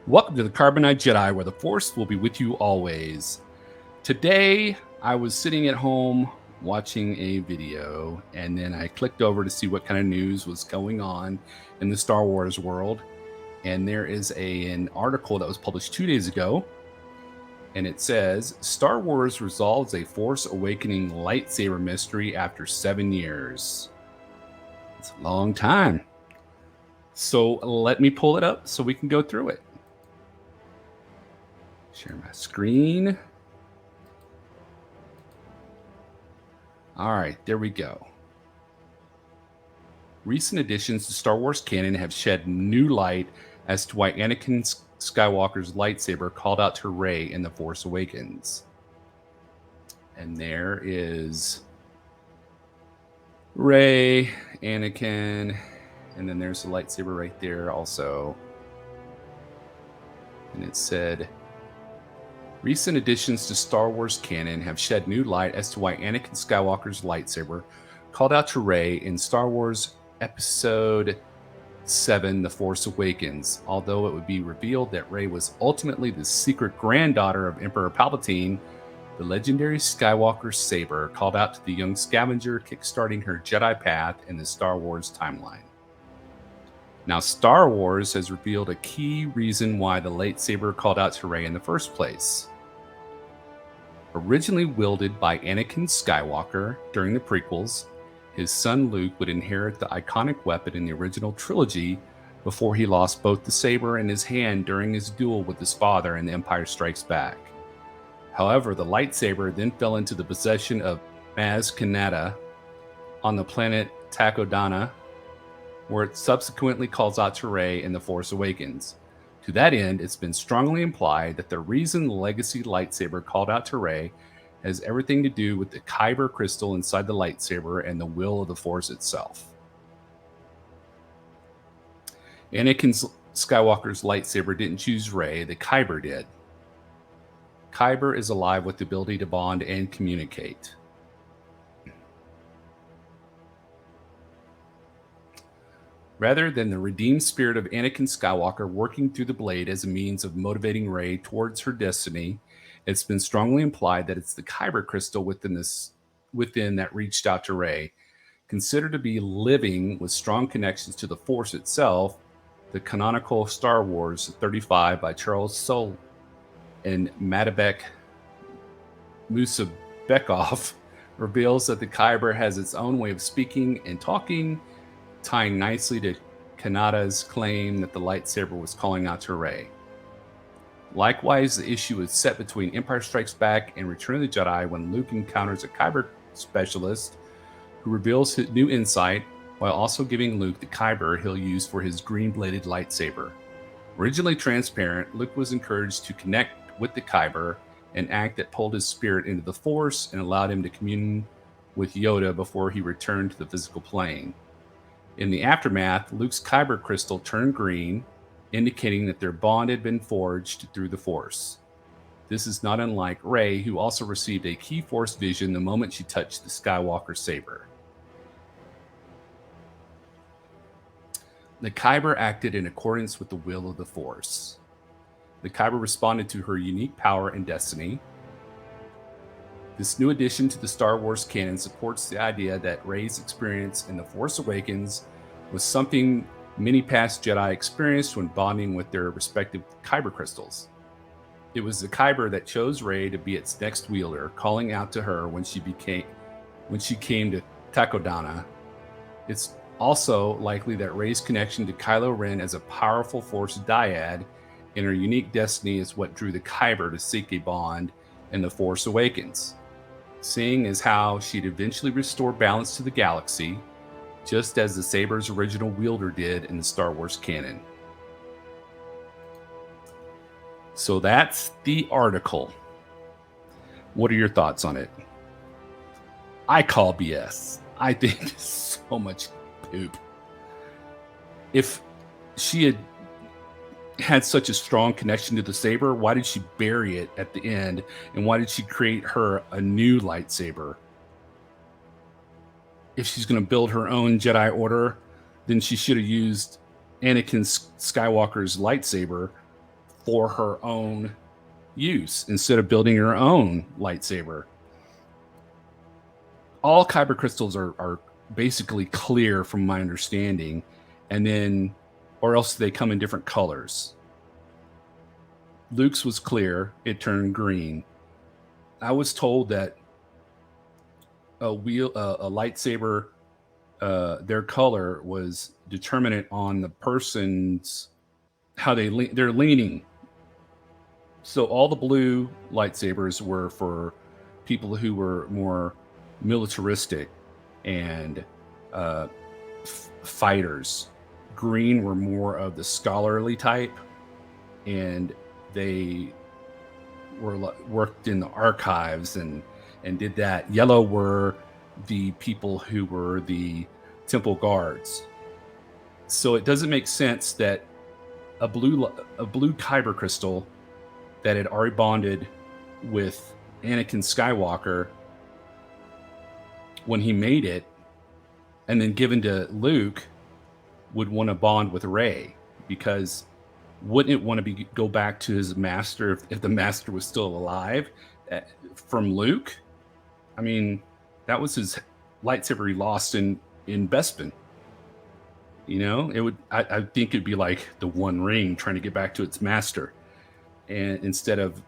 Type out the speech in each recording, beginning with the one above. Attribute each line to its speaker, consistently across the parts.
Speaker 1: Welcome to the Carbonite Jedi, where the Force will be with you always. Today, I was sitting at home watching a video, and then I clicked over to see what kind of news was going on in the Star Wars world. And there is an article that was published 2 days ago, and it says, Star Wars resolves a Force Awakening lightsaber mystery after 7 years. It's a long time. So let me pull it up so we can go through it. Share my screen. All right, there we go. Recent additions to Star Wars canon have shed new light as to why Anakin Skywalker's lightsaber called out to Rey in The Force Awakens. And there is Rey, Anakin, and then there's the lightsaber right there also. And it said, recent additions to Star Wars canon have shed new light as to why Anakin Skywalker's lightsaber called out to Rey in Star Wars Episode 7, The Force Awakens, although it would be revealed that Rey was ultimately the secret granddaughter of Emperor Palpatine. The legendary Skywalker saber called out to the young scavenger, kickstarting her Jedi path in the Star Wars timeline. Now, Star Wars has revealed a key reason why the lightsaber called out to Rey in the first place. Originally wielded by Anakin Skywalker during the prequels, his son Luke would inherit the iconic weapon in the original trilogy before he lost both the saber and his hand during his duel with his father in The Empire Strikes Back. However, the lightsaber then fell into the possession of Maz Kanata on the planet Takodana, where it subsequently calls out to Rey in The Force Awakens. To that end, it's been strongly implied that the reason the legacy lightsaber called out to Rey has everything to do with the Kyber crystal inside the lightsaber and the will of the Force itself. Anakin Skywalker's lightsaber didn't choose Rey, the Kyber did. Kyber is alive with the ability to bond and communicate. Rather than the redeemed spirit of Anakin Skywalker working through the blade as a means of motivating Rey towards her destiny, it's been strongly implied that it's the Kyber crystal within that reached out to Rey. Considered to be living with strong connections to the Force itself, the canonical Star Wars 35 by Charles Soule and Madabek Musabekov reveals that the Kyber has its own way of speaking and talking, tying nicely to Kanata's claim that the lightsaber was calling out to Rey. Likewise, the issue is set between Empire Strikes Back and Return of the Jedi when Luke encounters a Kyber specialist who reveals his new insight while also giving Luke the Kyber he'll use for his green-bladed lightsaber. Originally transparent, Luke was encouraged to connect with the Kyber, an act that pulled his spirit into the Force and allowed him to commune with Yoda before he returned to the physical plane. In the aftermath, Luke's Kyber crystal turned green, indicating that their bond had been forged through the Force. This is not unlike Rey, who also received a key Force vision the moment she touched the Skywalker saber. The Kyber acted in accordance with the will of the Force. The Kyber responded to her unique power and destiny. This new addition to the Star Wars canon supports the idea that Rey's experience in The Force Awakens was something many past Jedi experienced when bonding with their respective Kyber crystals. It was the Kyber that chose Rey to be its next wielder, calling out to her when she came to Takodana. It's also likely that Rey's connection to Kylo Ren as a powerful Force dyad and her unique destiny is what drew the Kyber to seek a bond in The Force Awakens. Seeing as how she'd eventually restore balance to the galaxy, just as the saber's original wielder did in the Star Wars canon. So that's the article. What are your thoughts on it? I call BS. I think it's so much poop. If she had such a strong connection to the saber, why did she bury it at the end? And why did she create her a new lightsaber? If she's going to build her own Jedi Order, then she should have used Anakin Skywalker's lightsaber for her own use instead of building her own lightsaber. All kyber crystals are basically clear from my understanding, and then, or else they come in different colors. Luke's was clear, it turned green. I was told that a lightsaber, their color was determinant on the person's how they're leaning. So all the blue lightsabers were for people who were more militaristic and fighters. Green were more of the scholarly type, and they were worked in the archives and did that. Yellow were the people who were the temple guards. So it doesn't make sense that a blue kyber crystal that had already bonded with Anakin Skywalker when he made it and then given to Luke would want to bond with Rey, because wouldn't it want to go back to his master if the master was still alive from Luke? I mean, that was his lightsaber he lost in Bespin. You know, it would. I think it'd be like the One Ring trying to get back to its master, and instead of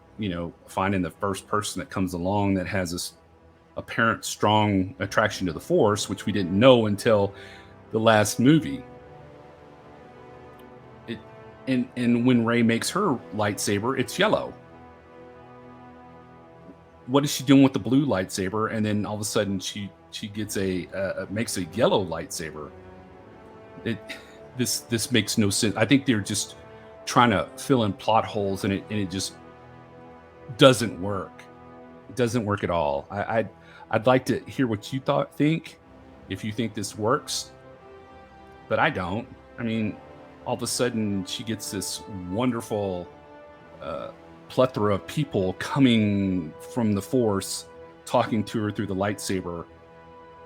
Speaker 1: finding the first person that comes along that has this apparent strong attraction to the Force, which we didn't know until the last movie. And when Rey makes her lightsaber, it's yellow. What is she doing with the blue lightsaber? And then all of a sudden she gets makes a yellow lightsaber. This makes no sense. I think they're just trying to fill in plot holes, and it just doesn't work. It doesn't work at all. I'd like to hear what you think, if you think this works, but I don't. I mean, all of a sudden she gets this wonderful plethora of people coming from the Force, talking to her through the lightsaber,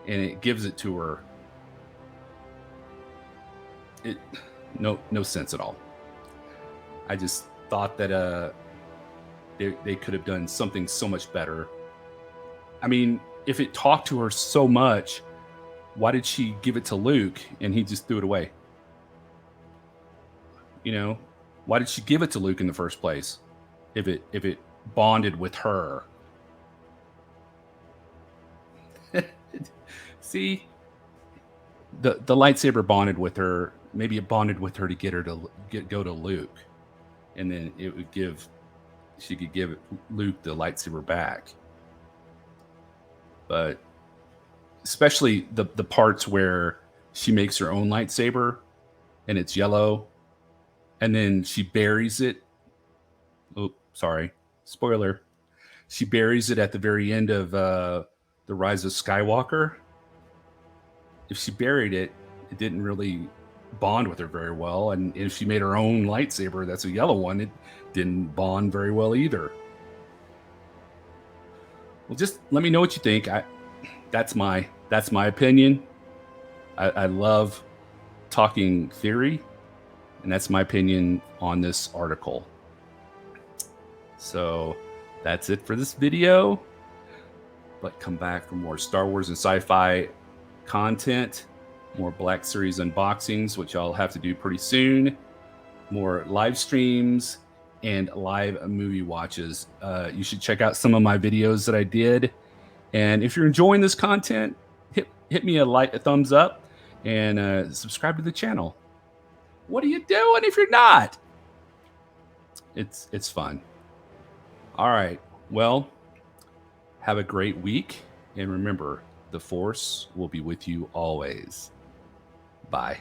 Speaker 1: and it gives it to her. It no sense at all. I just thought that they could have done something so much better. I mean, if it talked to her so much, why did she give it to Luke and he just threw it away? Why did she give it to Luke in the first place if it bonded with her? See, the lightsaber bonded with her. Maybe it bonded with her to get her to go to Luke, and then she could give Luke the lightsaber back. But especially the parts where she makes her own lightsaber and it's yellow, and then she buries it. Oh, sorry, spoiler. She buries it at the very end of The Rise of Skywalker. If she buried it, it didn't really bond with her very well. And if she made her own lightsaber, that's a yellow one, it didn't bond very well either. Well, just let me know what you think. That's my opinion. I love talking theory, and that's my opinion on this article. So that's it for this video. But come back for more Star Wars and sci-fi content, more Black Series unboxings, which I'll have to do pretty soon, more live streams, and live movie watches. You should check out some of my videos that I did. And if you're enjoying this content, hit me a thumbs up, and subscribe to the channel. What are you doing if you're not? It's fun. All right. Well, have a great week. And remember, the Force will be with you always. Bye.